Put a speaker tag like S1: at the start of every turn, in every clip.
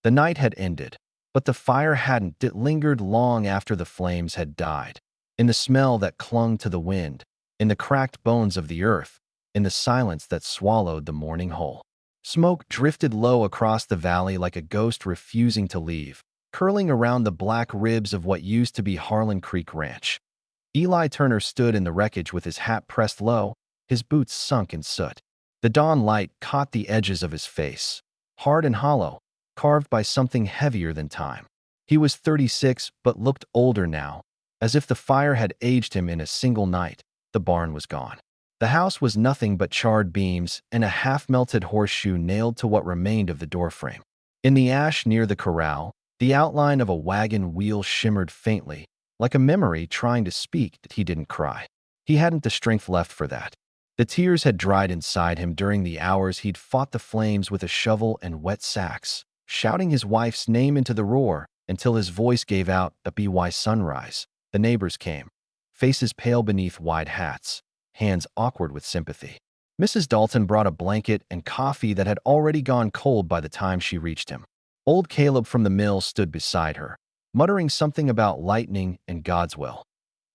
S1: The night had ended, but the fire hadn't. It lingered long after the flames had died. In the smell that clung to the wind, in the cracked bones of the earth, in the silence that swallowed the morning whole. Smoke drifted low across the valley like a ghost refusing to leave, curling around the black ribs of what used to be Harlan Creek Ranch. Eli Turner stood in the wreckage with his hat pressed low, his boots sunk in soot. The dawn light caught the edges of his face, hard and hollow, carved by something heavier than time. He was 36, but looked older now, as if the fire had aged him in a single night. The barn was gone. The house was nothing but charred beams and a half-melted horseshoe nailed to what remained of the doorframe. In the ash near the corral, the outline of a wagon wheel shimmered faintly, like a memory trying to speak that he didn't cry. He hadn't the strength left for that. The tears had dried inside him during the hours he'd fought the flames with a shovel and wet sacks, shouting his wife's name into the roar until his voice gave out the BY sunrise. The neighbors came, faces pale beneath wide hats, hands awkward with sympathy. Mrs. Dalton brought a blanket and coffee that had already gone cold by the time she reached him. Old Caleb from the mill stood beside her, muttering something about lightning and God's will.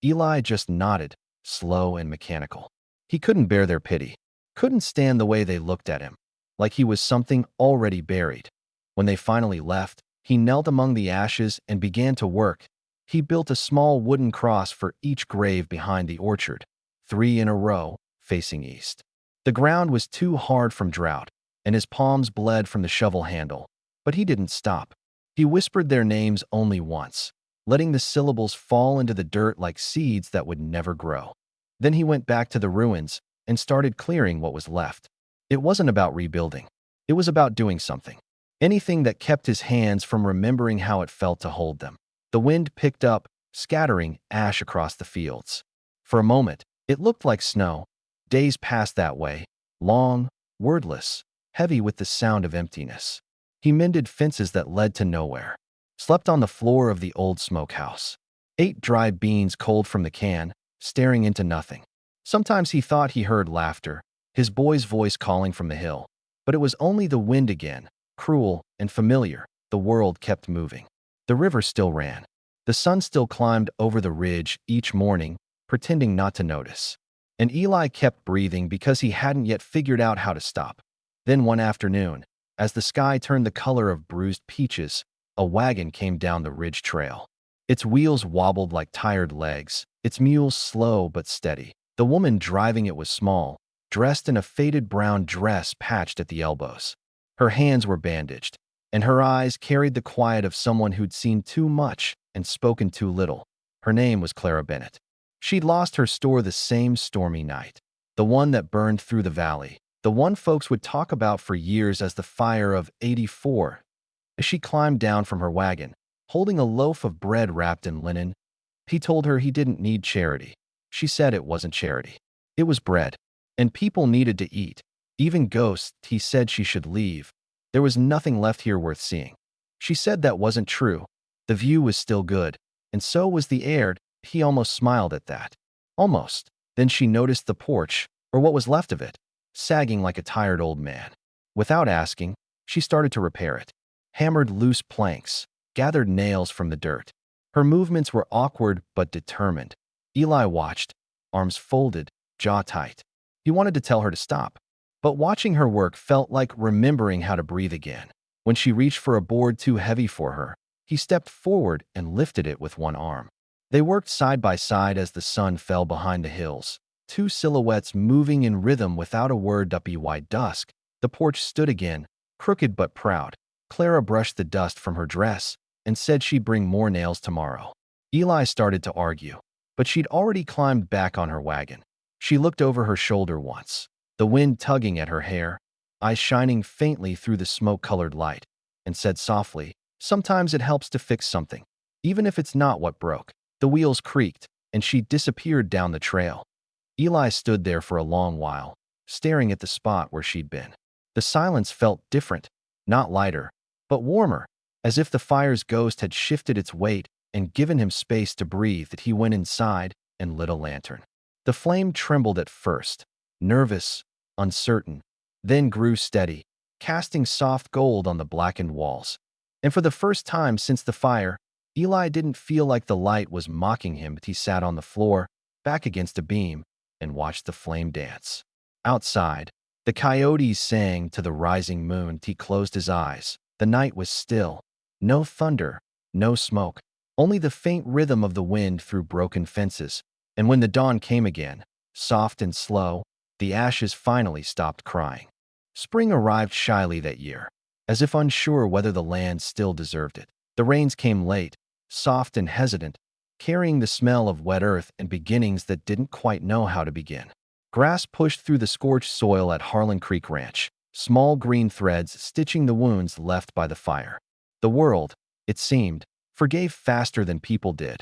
S1: Eli just nodded, slow and mechanical. He couldn't bear their pity, couldn't stand the way they looked at him, like he was something already buried. When they finally left, he knelt among the ashes and began to work. He built a small wooden cross for each grave behind the orchard, 3 in a row, facing east. The ground was too hard from drought, and his palms bled from the shovel handle, but he didn't stop. He whispered their names only once, letting the syllables fall into the dirt like seeds that would never grow. Then he went back to the ruins and started clearing what was left. It wasn't about rebuilding. It was about doing something. Anything that kept his hands from remembering how it felt to hold them. The wind picked up, scattering ash across the fields. For a moment, it looked like snow. Days passed that way, long, wordless, heavy with the sound of emptiness. He mended fences that led to nowhere, slept on the floor of the old smokehouse, ate dry beans cold from the can, staring into nothing. Sometimes he thought he heard laughter, his boy's voice calling from the hill. But it was only the wind again, cruel and familiar. The world kept moving. The river still ran. The sun still climbed over the ridge each morning, pretending not to notice. And Eli kept breathing because he hadn't yet figured out how to stop. Then one afternoon, as the sky turned the color of bruised peaches, a wagon came down the ridge trail. Its wheels wobbled like tired legs, its mules slow but steady. The woman driving it was small, dressed in a faded brown dress patched at the elbows. Her hands were bandaged, and her eyes carried the quiet of someone who'd seen too much and spoken too little. Her name was Clara Bennett. She'd lost her store the same stormy night, the one that burned through the valley, the one folks would talk about for years as the fire of '84. As she climbed down from her wagon, holding a loaf of bread wrapped in linen, he told her he didn't need charity. She said it wasn't charity. It was bread, and people needed to eat. Even ghosts. He said she should leave. There was nothing left here worth seeing. She said that wasn't true. The view was still good, and so was the air. He almost smiled at that. Almost. Then she noticed the porch, or what was left of it, sagging like a tired old man. Without asking, she started to repair it. Hammered loose planks, gathered nails from the dirt. Her movements were awkward but determined. Eli watched, arms folded, jaw tight. He wanted to tell her to stop, but watching her work felt like remembering how to breathe again. When she reached for a board too heavy for her, he stepped forward and lifted it with one arm. They worked side by side as the sun fell behind the hills, 2 silhouettes moving in rhythm without a word. By dusk, the porch stood again, crooked but proud. Clara brushed the dust from her dress and said she'd bring more nails tomorrow. Eli started to argue, but she'd already climbed back on her wagon. She looked over her shoulder once, the wind tugging at her hair, eyes shining faintly through the smoke-colored light, and said softly, "Sometimes it helps to fix something, even if it's not what broke." The wheels creaked, and she disappeared down the trail. Eli stood there for a long while, staring at the spot where she'd been. The silence felt different, not lighter, but warmer, as if the fire's ghost had shifted its weight and given him space to breathe. That he went inside and lit a lantern. The flame trembled at first, nervous, uncertain, then grew steady, casting soft gold on the blackened walls. And for the first time since the fire, Eli didn't feel like the light was mocking him, but he sat on the floor, back against a beam, and watched the flame dance. Outside, the coyotes sang to the rising moon. He closed his eyes. The night was still. No thunder, no smoke, only the faint rhythm of the wind through broken fences. And when the dawn came again, soft and slow, the ashes finally stopped crying. Spring arrived shyly that year, as if unsure whether the land still deserved it. The rains came late, soft and hesitant, carrying the smell of wet earth and beginnings that didn't quite know how to begin. Grass pushed through the scorched soil at Harlan Creek Ranch, small green threads stitching the wounds left by the fire. The world, it seemed, forgave faster than people did.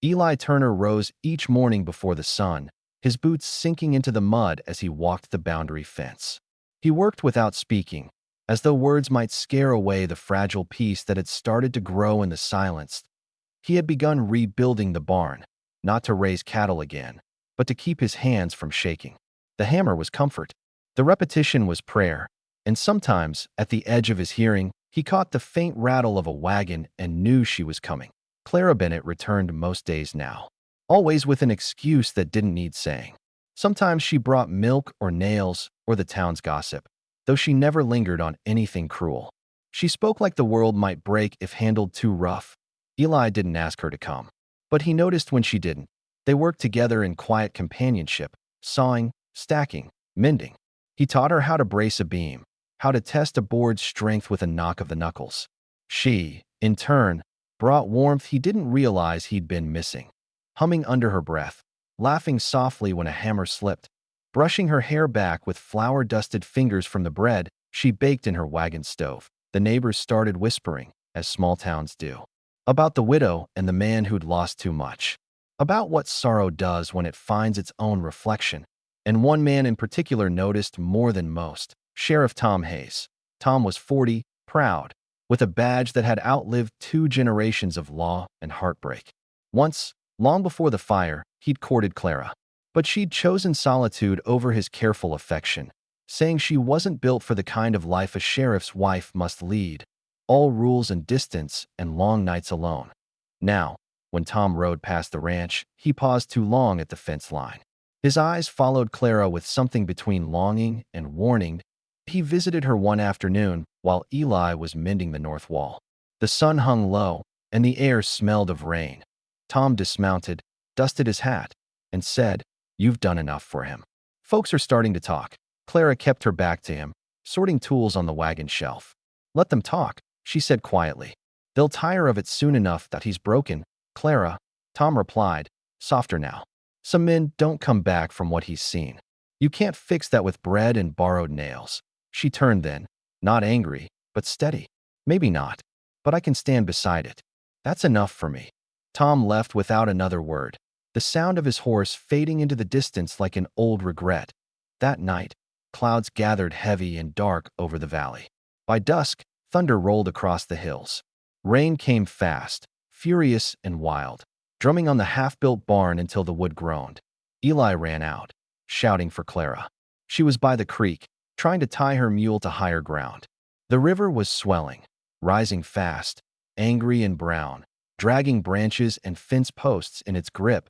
S1: Eli Turner rose each morning before the sun, his boots sinking into the mud as he walked the boundary fence. He worked without speaking, as though words might scare away the fragile peace that had started to grow in the silence. He had begun rebuilding the barn, not to raise cattle again, but to keep his hands from shaking. The hammer was comfort. The repetition was prayer, and sometimes, at the edge of his hearing, he caught the faint rattle of a wagon and knew she was coming. Clara Bennett returned most days now, always with an excuse that didn't need saying. Sometimes she brought milk or nails or the town's gossip, though she never lingered on anything cruel. She spoke like the world might break if handled too rough. Eli didn't ask her to come, but he noticed when she didn't. They worked together in quiet companionship, sawing, stacking, mending. He taught her how to brace a beam, how to test a board's strength with a knock of the knuckles. She, in turn, brought warmth he didn't realize he'd been missing, humming under her breath, laughing softly when a hammer slipped, brushing her hair back with flour-dusted fingers from the bread she baked in her wagon stove. The neighbors started whispering, as small towns do, about the widow and the man who'd lost too much, about what sorrow does when it finds its own reflection. And one man in particular noticed more than most: Sheriff Tom Hayes. Tom was 40, proud, with a badge that had outlived 2 generations of law and heartbreak. Once, long before the fire, he'd courted Clara, but she'd chosen solitude over his careful affection, saying she wasn't built for the kind of life a sheriff's wife must lead, all rules and distance and long nights alone. Now, when Tom rode past the ranch, he paused too long at the fence line. His eyes followed Clara with something between longing and warning. He visited her one afternoon while Eli was mending the north wall. The sun hung low, and the air smelled of rain. Tom dismounted, dusted his hat, and said, "You've done enough for him. Folks are starting to talk." Clara kept her back to him, sorting tools on the wagon shelf. "Let them talk," she said quietly. "They'll tire of it soon enough that he's broken." "Clara," Tom replied, softer now. "Some men don't come back from what he's seen. You can't fix that with bread and borrowed nails." She turned then, not angry, but steady. "Maybe not, but I can stand beside it. That's enough for me." Tom left without another word, the sound of his horse fading into the distance like an old regret. That night, clouds gathered heavy and dark over the valley. By dusk, thunder rolled across the hills. Rain came fast, furious and wild, drumming on the half-built barn until the wood groaned. Eli ran out, shouting for Clara. She was by the creek, trying to tie her mule to higher ground. The river was swelling, rising fast, angry and brown, dragging branches and fence posts in its grip.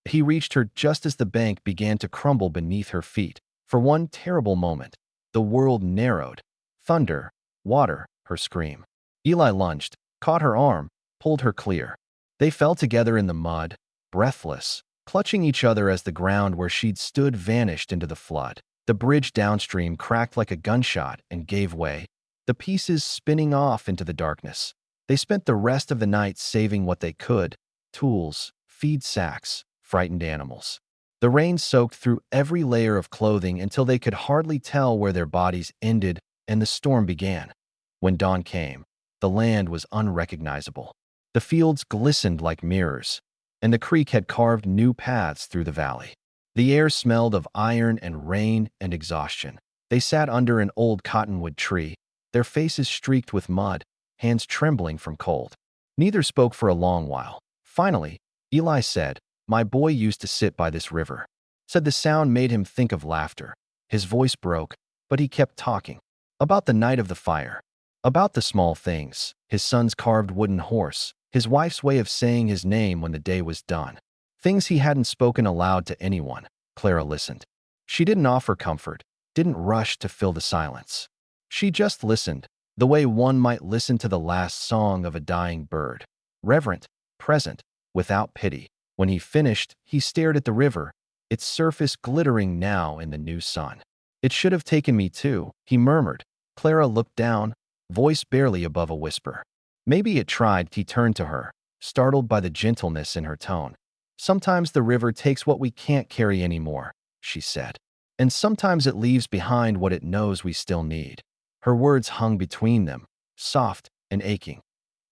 S1: He reached her just as the bank began to crumble beneath her feet. For one terrible moment, the world narrowed. Thunder, water, her scream. Eli lunged, caught her arm, pulled her clear. They fell together in the mud, breathless, clutching each other as the ground where she'd stood vanished into the flood. The bridge downstream cracked like a gunshot and gave way, the pieces spinning off into the darkness. They spent the rest of the night saving what they could: tools, feed sacks, frightened animals. The rain soaked through every layer of clothing until they could hardly tell where their bodies ended, and the storm began. When dawn came, the land was unrecognizable. The fields glistened like mirrors, and the creek had carved new paths through the valley. The air smelled of iron and rain and exhaustion. They sat under an old cottonwood tree, their faces streaked with mud, hands trembling from cold. Neither spoke for a long while. Finally, Eli said, "My boy used to sit by this river." Said the sound made him think of laughter. His voice broke, but he kept talking. About the night of the fire. About the small things, his son's carved wooden horse, his wife's way of saying his name when the day was done. Things he hadn't spoken aloud to anyone. Clara listened. She didn't offer comfort, didn't rush to fill the silence. She just listened, the way one might listen to the last song of a dying bird. Reverent, present, without pity. When he finished, he stared at the river, its surface glittering now in the new sun. "It should have taken me too," he murmured. Clara looked down, voice barely above a whisper. "Maybe it tried." He turned to her, startled by the gentleness in her tone. "Sometimes the river takes what we can't carry anymore," she said. "And sometimes it leaves behind what it knows we still need." Her words hung between them, soft and aching.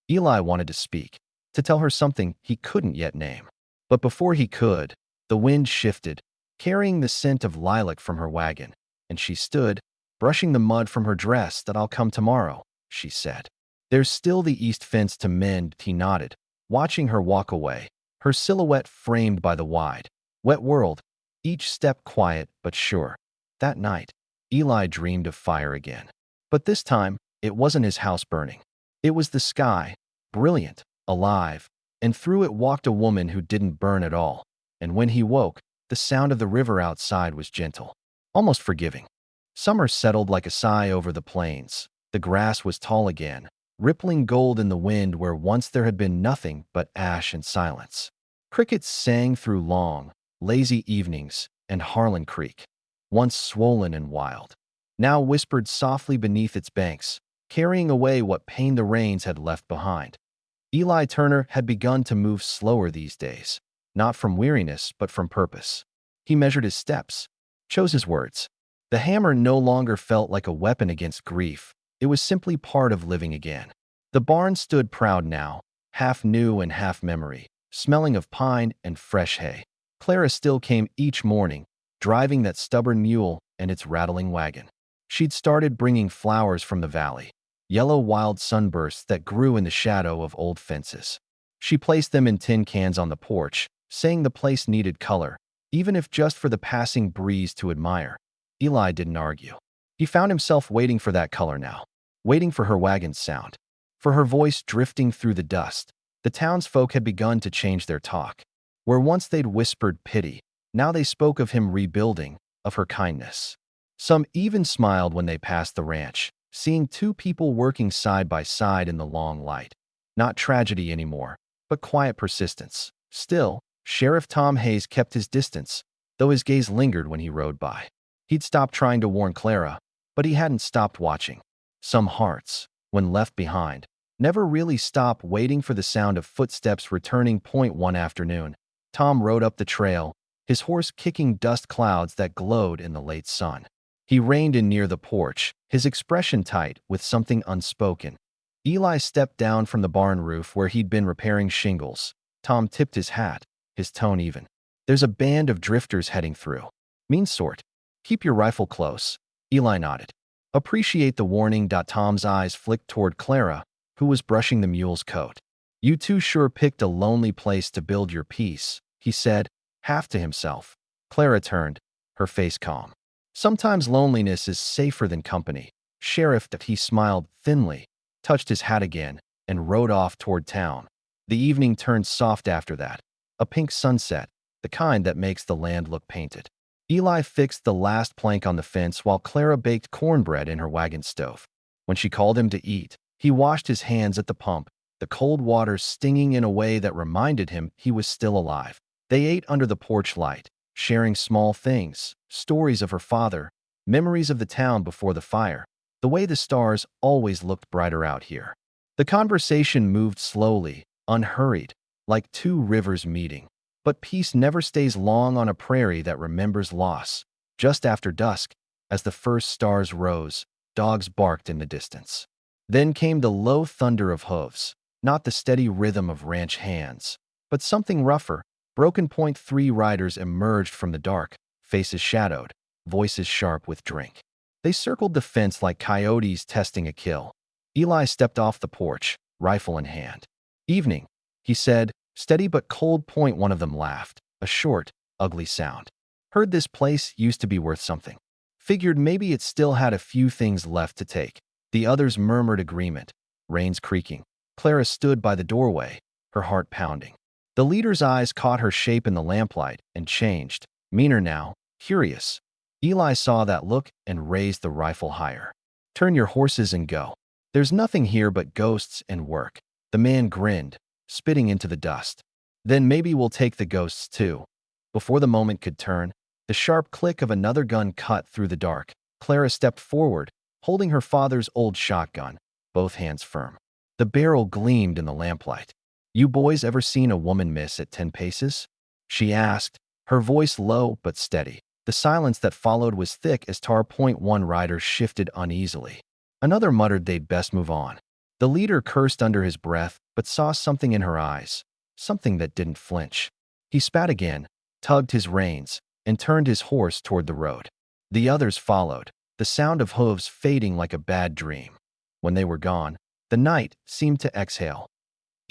S1: Eli wanted to speak, to tell her something he couldn't yet name. But before he could, the wind shifted, carrying the scent of lilac from her wagon, and she stood, brushing the mud from her dress. "That I'll come tomorrow," she said. "There's still the east fence to mend." He nodded, watching her walk away, her silhouette framed by the wide, wet world, each step quiet but sure. That night, Eli dreamed of fire again. But this time, it wasn't his house burning. It was the sky, brilliant, alive, and through it walked a woman who didn't burn at all. And when he woke, the sound of the river outside was gentle, almost forgiving. Summer settled like a sigh over the plains. The grass was tall again, rippling gold in the wind where once there had been nothing but ash and silence. Crickets sang through long, lazy evenings, and Harlan Creek, once swollen and wild, now whispered softly beneath its banks, carrying away what pain the rains had left behind. Eli Turner had begun to move slower these days, not from weariness but from purpose. He measured his steps, chose his words. The hammer no longer felt like a weapon against grief. It was simply part of living again. The barn stood proud now, half new and half memory, smelling of pine and fresh hay. Clara still came each morning, driving that stubborn mule and its rattling wagon. She'd started bringing flowers from the valley, yellow wild sunbursts that grew in the shadow of old fences. She placed them in tin cans on the porch, saying the place needed color, even if just for the passing breeze to admire. Eli didn't argue. He found himself waiting for that color now, waiting for her wagon's sound, for her voice drifting through the dust. The townsfolk had begun to change their talk. Where once they'd whispered pity, now they spoke of him rebuilding, of her kindness. Some even smiled when they passed the ranch, seeing two people working side by side in the long light. Not tragedy anymore, but quiet persistence. Still, Sheriff Tom Hayes kept his distance, though his gaze lingered when he rode by. He'd stopped trying to warn Clara, but he hadn't stopped watching. Some hearts, when left behind, never really stop waiting for the sound of footsteps returning. One afternoon, Tom rode up the trail, his horse kicking dust clouds that glowed in the late sun. He reined in near the porch, his expression tight with something unspoken. Eli stepped down from the barn roof where he'd been repairing shingles. Tom tipped his hat, his tone even. "There's a band of drifters heading through. Mean sort. Keep your rifle close." Eli nodded. "Appreciate the warning." Tom's eyes flicked toward Clara, who was brushing the mule's coat. "You two sure picked a lonely place to build your peace," he said, half to himself. Clara turned, her face calm. "Sometimes loneliness is safer than company." Sheriff, he smiled thinly, touched his hat again, and rode off toward town. The evening turned soft after that, a pink sunset, the kind that makes the land look painted. Eli fixed the last plank on the fence while Clara baked cornbread in her wagon stove. When she called him to eat, he washed his hands at the pump, the cold water stinging in a way that reminded him he was still alive. They ate under the porch light, sharing small things, stories of her father, memories of the town before the fire, the way the stars always looked brighter out here. The conversation moved slowly, unhurried, like two rivers meeting. But peace never stays long on a prairie that remembers loss. Just after dusk, as the first stars rose, dogs barked in the distance. Then came the low thunder of hooves, not the steady rhythm of ranch hands, but something rougher. Broken. 3 riders emerged from the dark, faces shadowed, voices sharp with drink. They circled the fence like coyotes testing a kill. Eli stepped off the porch, rifle in hand. "Evening," he said, steady but cold. One of them laughed, a short, ugly sound. "Heard this place used to be worth something. Figured maybe it still had a few things left to take." The others murmured agreement, reins creaking. Clara stood by the doorway, her heart pounding. The leader's eyes caught her shape in the lamplight and changed, meaner now, curious. Eli saw that look and raised the rifle higher. Turn your horses and go. There's nothing here but ghosts and work. The man grinned, spitting into the dust. Then maybe we'll take the ghosts too. Before the moment could turn, the sharp click of another gun cut through the dark. Clara stepped forward, holding her father's old shotgun, both hands firm. The barrel gleamed in the lamplight. You boys ever seen a woman miss at 10 paces? She asked, her voice low but steady. The silence that followed was thick as Tar.1 riders shifted uneasily. Another muttered they'd best move on. The leader cursed under his breath, but saw something in her eyes, something that didn't flinch. He spat again, tugged his reins, and turned his horse toward the road. The others followed, the sound of hooves fading like a bad dream. When they were gone, the night seemed to exhale.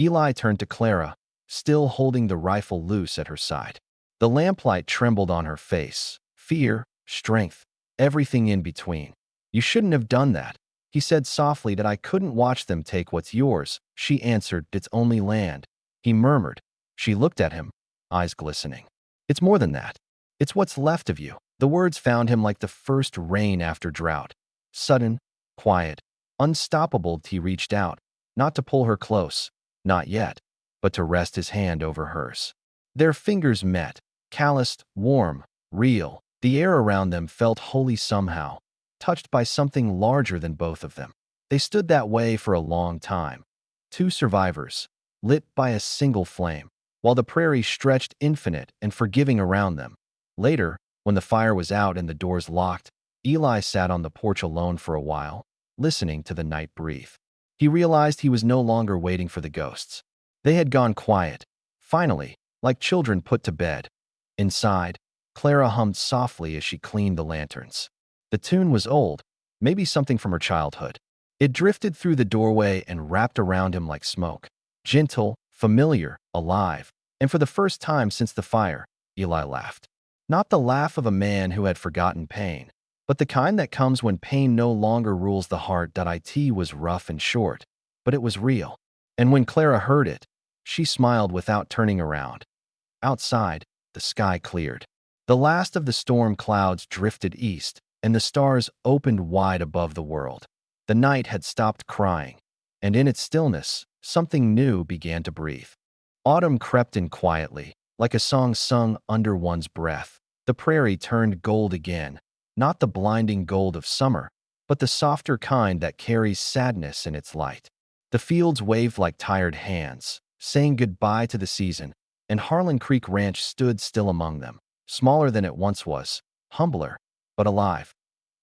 S1: Eli turned to Clara, still holding the rifle loose at her side. The lamplight trembled on her face. Fear, strength, everything in between. You shouldn't have done that. He said softly that I couldn't watch them take what's yours. She answered, it's only land. He murmured. She looked at him, eyes glistening. It's more than that. It's what's left of you. The words found him like the first rain after drought. Sudden, quiet, unstoppable. He reached out, not to pull her close, not yet, but to rest his hand over hers. Their fingers met, calloused, warm, real. The air around them felt holy somehow, touched by something larger than both of them. They stood that way for a long time. Two survivors, lit by a single flame, while the prairie stretched infinite and forgiving around them. Later, when the fire was out and the doors locked, Eli sat on the porch alone for a while, listening to the night breathe. He realized he was no longer waiting for the ghosts. They had gone quiet, finally, like children put to bed. Inside, Clara hummed softly as she cleaned the lanterns. The tune was old, maybe something from her childhood. It drifted through the doorway and wrapped around him like smoke. Gentle, familiar, alive. And for the first time since the fire, Eli laughed. Not the laugh of a man who had forgotten pain, but the kind that comes when pain no longer rules the heart. It was rough and short, but it was real. And when Clara heard it, she smiled without turning around. Outside, the sky cleared. The last of the storm clouds drifted east, and the stars opened wide above the world. The night had stopped crying, and in its stillness, something new began to breathe. Autumn crept in quietly, like a song sung under one's breath. The prairie turned gold again, not the blinding gold of summer, but the softer kind that carries sadness in its light. The fields waved like tired hands, saying goodbye to the season, and Harlan Creek Ranch stood still among them, smaller than it once was, humbler, but alive.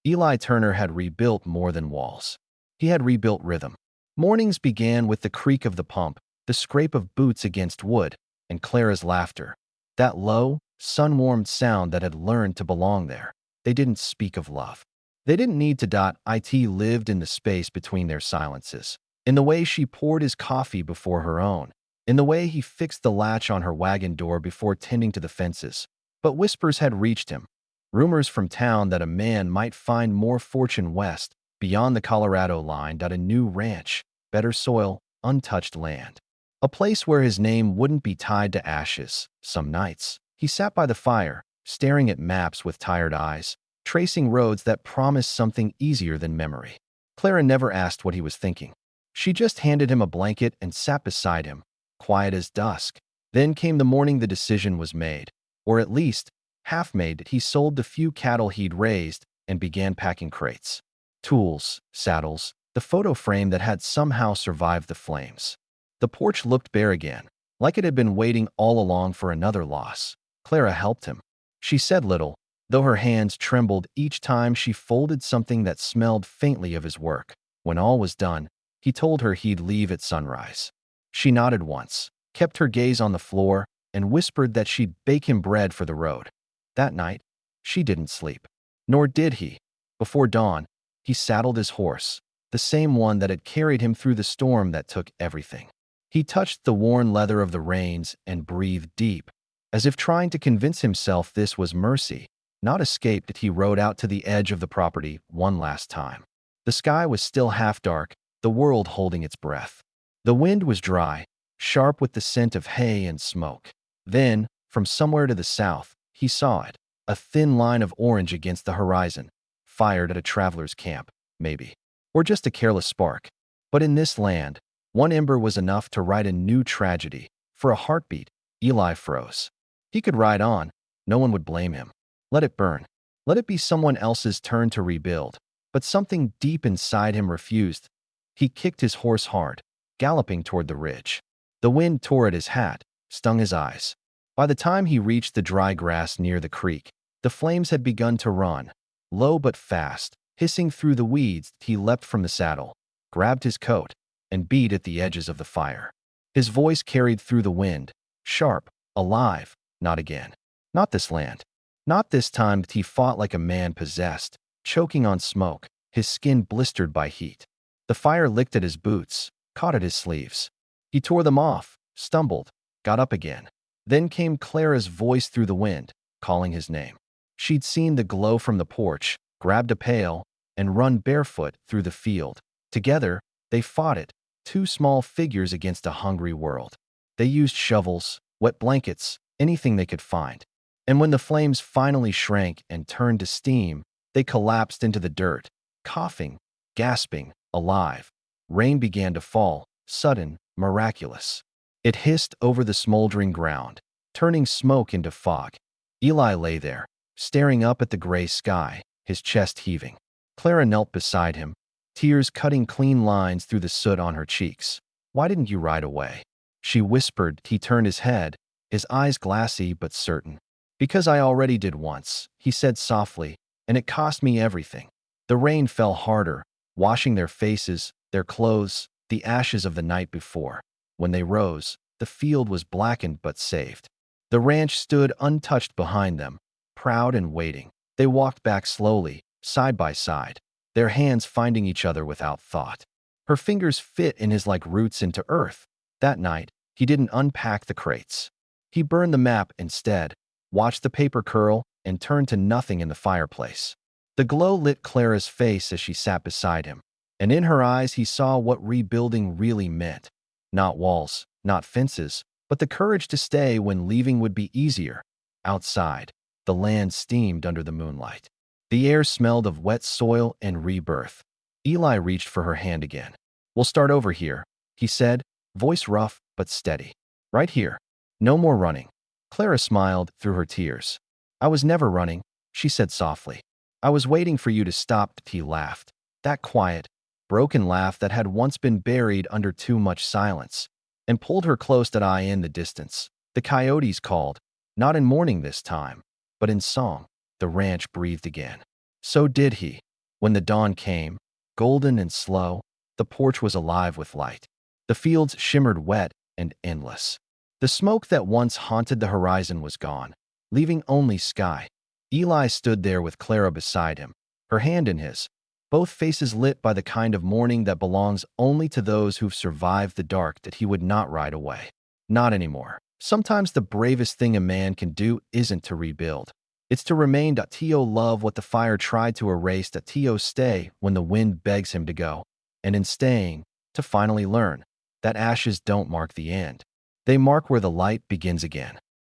S1: Eli Turner had rebuilt more than walls. He had rebuilt rhythm. Mornings began with the creak of the pump, the scrape of boots against wood, and Clara's laughter. That low, sun-warmed sound that had learned to belong there. They didn't speak of love. They didn't need to. It lived in the space between their silences. In the way she poured his coffee before her own. In the way he fixed the latch on her wagon door before tending to the fences. But whispers had reached him. Rumors from town that a man might find more fortune west, beyond the Colorado line. A new ranch, better soil, untouched land. A place where his name wouldn't be tied to ashes. Some nights, he sat by the fire, staring at maps with tired eyes, tracing roads that promised something easier than memory. Clara never asked what he was thinking. She just handed him a blanket and sat beside him, quiet as dusk. Then came the morning the decision was made, or at least, half-made. He sold the few cattle he'd raised and began packing crates. Tools, saddles, the photo frame that had somehow survived the flames. The porch looked bare again, like it had been waiting all along for another loss. Clara helped him. She said little, though her hands trembled each time she folded something that smelled faintly of his work. When all was done, he told her he'd leave at sunrise. She nodded once, kept her gaze on the floor, and whispered that she'd bake him bread for the road. That night, she didn't sleep. Nor did he. Before dawn, he saddled his horse, the same one that had carried him through the storm that took everything. He touched the worn leather of the reins and breathed deep, as if trying to convince himself this was mercy, not escape. He rode out to the edge of the property one last time. The sky was still half dark, the world holding its breath. The wind was dry, sharp with the scent of hay and smoke. Then, from somewhere to the south, he saw it, a thin line of orange against the horizon, fired at a traveler's camp, maybe. Or just a careless spark. But in this land, one ember was enough to write a new tragedy. For a heartbeat, Eli froze. He could ride on. No one would blame him. Let it burn. Let it be someone else's turn to rebuild. But something deep inside him refused. He kicked his horse hard, galloping toward the ridge. The wind tore at his hat, stung his eyes. By the time he reached the dry grass near the creek, the flames had begun to run. Low but fast, hissing through the weeds, he leapt from the saddle, grabbed his coat, and beat at the edges of the fire. His voice carried through the wind, sharp, alive. Not again. Not this land. Not this time. He fought like a man possessed, choking on smoke, his skin blistered by heat. The fire licked at his boots, caught at his sleeves. He tore them off, stumbled, got up again. Then came Clara's voice through the wind, calling his name. She'd seen the glow from the porch, grabbed a pail, and run barefoot through the field. Together, they fought it, two small figures against a hungry world. They used shovels, wet blankets, anything they could find. And when the flames finally shrank and turned to steam, they collapsed into the dirt, coughing, gasping, alive. Rain began to fall, sudden, miraculous. It hissed over the smoldering ground, turning smoke into fog. Eli lay there, staring up at the gray sky, his chest heaving. Clara knelt beside him, tears cutting clean lines through the soot on her cheeks. "Why didn't you ride away?" she whispered. He turned his head, his eyes glassy but certain. "Because I already did once," he said softly, "and it cost me everything." The rain fell harder, washing their faces, their clothes, the ashes of the night before. When they rose, the field was blackened but saved. The ranch stood untouched behind them, proud and waiting. They walked back slowly, side by side, their hands finding each other without thought. Her fingers fit in his like roots into earth. That night, he didn't unpack the crates. He burned the map instead, watched the paper curl, and turned to nothing in the fireplace. The glow lit Clara's face as she sat beside him, and in her eyes he saw what rebuilding really meant. Not walls, not fences, but the courage to stay when leaving would be easier. Outside, the land steamed under the moonlight. The air smelled of wet soil and rebirth. Eli reached for her hand again. "We'll start over here," he said, voice rough but steady. "Right here. No more running." Clara smiled through her tears. "I was never running," she said softly. "I was waiting for you to stop." He laughed. That quiet, broken laugh that had once been buried under too much silence, and pulled her close to eye in the distance. The coyotes called, not in mourning this time, but in song. The ranch breathed again. So did he. When the dawn came, golden and slow, the porch was alive with light. The fields shimmered wet and endless. The smoke that once haunted the horizon was gone, leaving only sky. Eli stood there with Clara beside him, her hand in his, both faces lit by the kind of mourning that belongs only to those who've survived the dark. That he would not ride away. Not anymore. Sometimes the bravest thing a man can do isn't to rebuild. It's to remain. To love what the fire tried to erase. To stay when the wind begs him to go. And in staying, to finally learn that ashes don't mark the end. They mark where the light begins again.